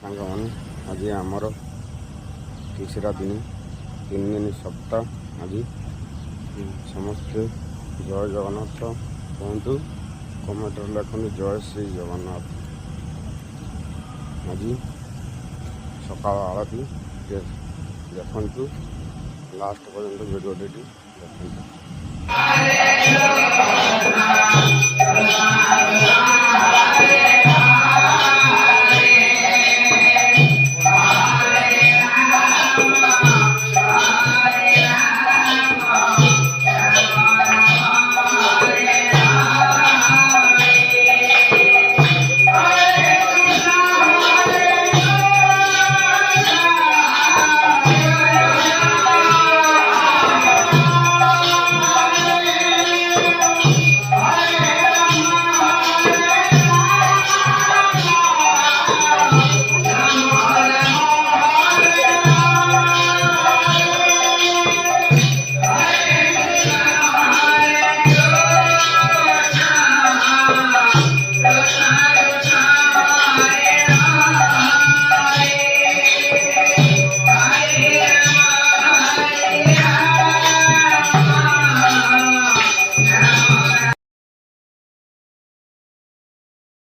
ସାଙ୍ଗମାନେ ଆଜି ଆମର ତିସରା ଦିନ 3 ଦିନ ସପ୍ତାହ। ଆଜି ସମସ୍ତେ ଜୟ ଜଗନ୍ନାଥ କୁହନ୍ତୁ, କମେଣ୍ଟରେ ଲେଖନ୍ତୁ ଜୟ ଶ୍ରୀ ଜଗନ୍ନାଥ। ଆଜି ସକାଳ ଆଳତି ଦେଖନ୍ତୁ, ଲାଷ୍ଟ ପର୍ଯ୍ୟନ୍ତ ଭିଡ଼ିଓଟି ଦେଖନ୍ତୁ।